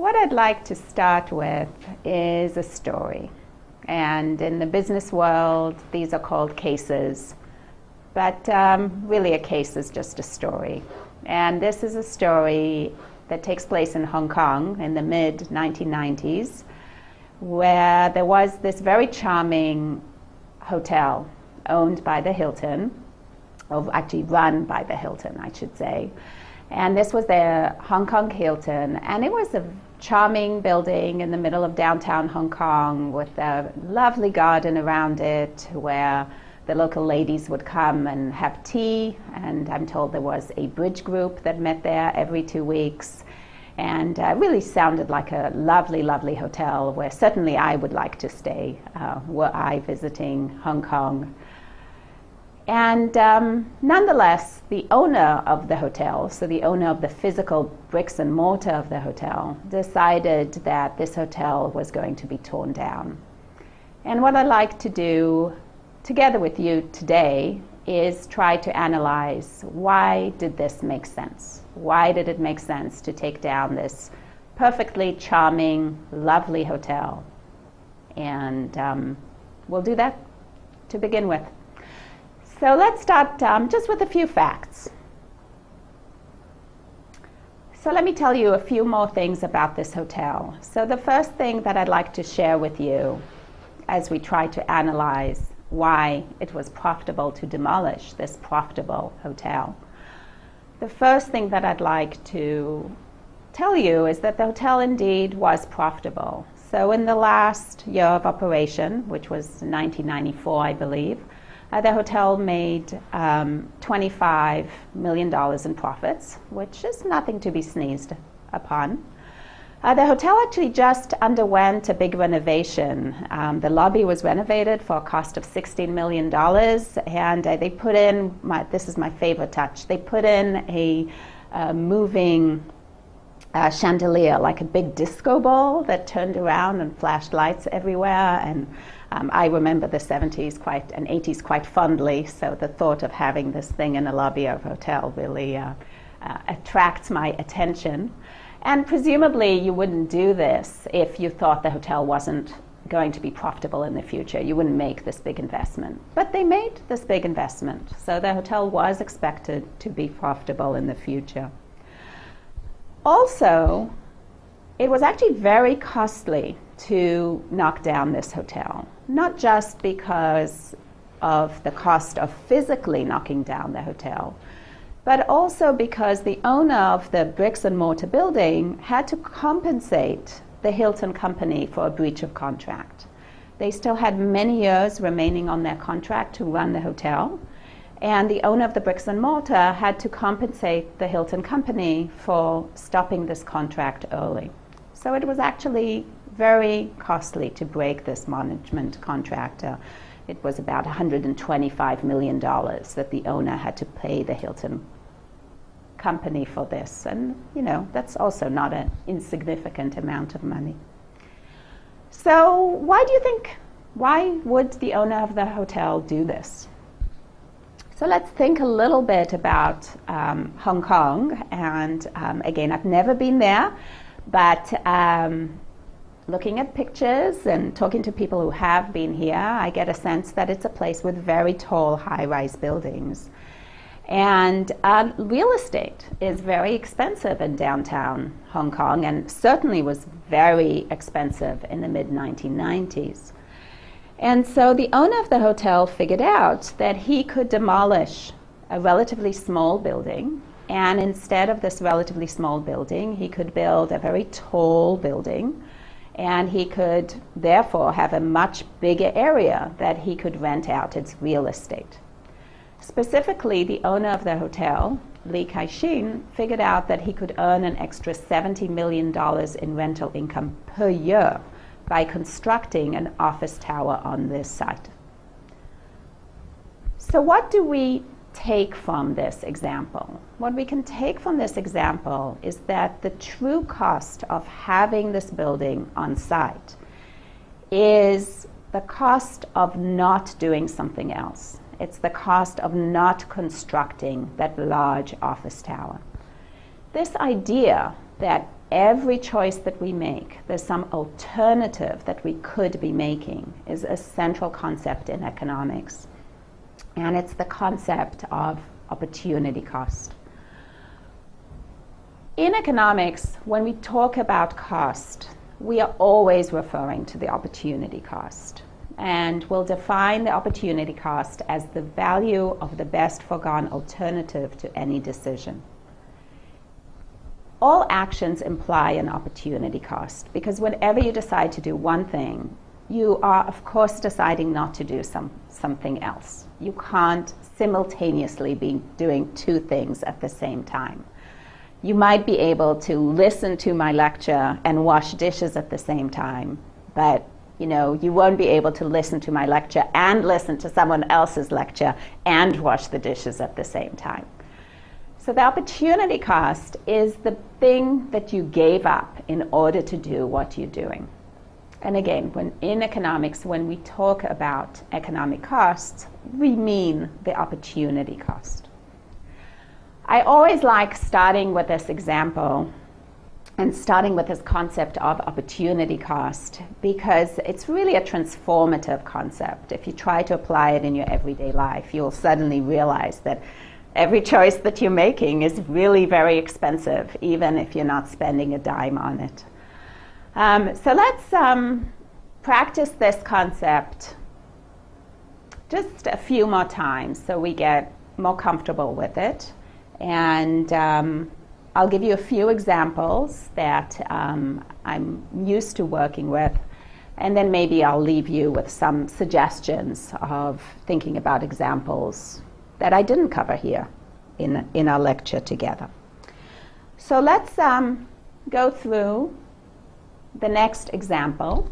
what I'd like to start with is a story. And in the business world, these are called cases. But really, a case is just a story. And this is a story that takes place in Hong Kong in the mid-1990s, where there was this very charming hotel owned by the Hilton, or actually run by the Hilton, I should say. And this was the Hong Kong Hilton, and it was a charming building in the middle of downtown Hong Kong with a lovely garden around it where the local ladies would come and have tea, and I'm told there was a bridge group that met there every 2 weeks. And really sounded like a lovely, lovely hotel where certainly I would like to stay were I visiting Hong Kong. And nonetheless, the owner of the hotel, so the owner of the physical bricks and mortar of the hotel, decided that this hotel was going to be torn down. And what I'd like to do together with you today is try to analyze, why did this make sense? Why did it make sense to take down this perfectly charming, lovely hotel? And we'll do that to begin with. So let's start just with a few facts. So let me tell you a few more things about this hotel. So the first thing that I'd like to share with you as we try to analyze why it was profitable to demolish this profitable hotel. The first thing that I'd like to tell you is that the hotel indeed was profitable. So in the last year of operation, which was 1994, I believe, the hotel made $25 million in profits, which is nothing to be sneezed upon. The hotel actually just underwent a big renovation. The lobby was renovated for a cost of $16 million, and they put in, this is my favorite touch, they put in a moving chandelier, like a big disco ball that turned around and flashed lights everywhere. And I remember the 70s and 80s quite fondly, so the thought of having this thing in a lobby of a hotel really attracts my attention. And presumably you wouldn't do this if you thought the hotel wasn't going to be profitable in the future. You wouldn't make this big investment. But they made this big investment, so the hotel was expected to be profitable in the future. Also, it was actually very costly to knock down this hotel, not just because of the cost of physically knocking down the hotel, but also because the owner of the bricks and mortar building had to compensate the Hilton company for a breach of contract. They still had many years remaining on their contract to run the hotel, and the owner of the bricks and mortar had to compensate the Hilton company for stopping this contract early. So it was actually very costly to break this management contract. It was about $125 million that the owner had to pay the Hilton company for this. And, that's also not an insignificant amount of money. So why would the owner of the hotel do this? So let's think a little bit about Hong Kong. And again, I've never been there, but looking at pictures and talking to people who have been here, I get a sense that it's a place with very tall, high-rise buildings. And real estate is very expensive in downtown Hong Kong, and certainly was very expensive in the mid-1990s. And so the owner of the hotel figured out that he could demolish a relatively small building, and instead of this relatively small building, he could build a very tall building, and he could therefore have a much bigger area that he could rent out as real estate. Specifically, the owner of the hotel, Lee Kai-shing, figured out that he could earn an extra $70 million in rental income per year by constructing an office tower on this site. So what do we take from this example? What we can take from this example is that the true cost of having this building on site is the cost of not doing something else. It's the cost of not constructing that large office tower. This idea that every choice that we make, there's some alternative that we could be making, is a central concept in economics. And it's the concept of opportunity cost. In economics, when we talk about cost, we are always referring to the opportunity cost. And we'll define the opportunity cost as the value of the best foregone alternative to any decision. All actions imply an opportunity cost, because whenever you decide to do one thing, you are, of course, deciding not to do something else. You can't simultaneously be doing two things at the same time. You might be able to listen to my lecture and wash dishes at the same time, but you won't be able to listen to my lecture and listen to someone else's lecture and wash the dishes at the same time. So the opportunity cost is the thing that you gave up in order to do what you're doing. And again, in economics, when we talk about economic costs, we mean the opportunity cost. I always like starting with this example and starting with this concept of opportunity cost, because it's really a transformative concept. If you try to apply it in your everyday life, you'll suddenly realize that every choice that you're making is really very expensive, even if you're not spending a dime on it. So let's practice this concept just a few more times so we get more comfortable with it. And I'll give you a few examples that I'm used to working with, and then maybe I'll leave you with some suggestions of thinking about examples that I didn't cover here in our lecture together. So let's go through the next example.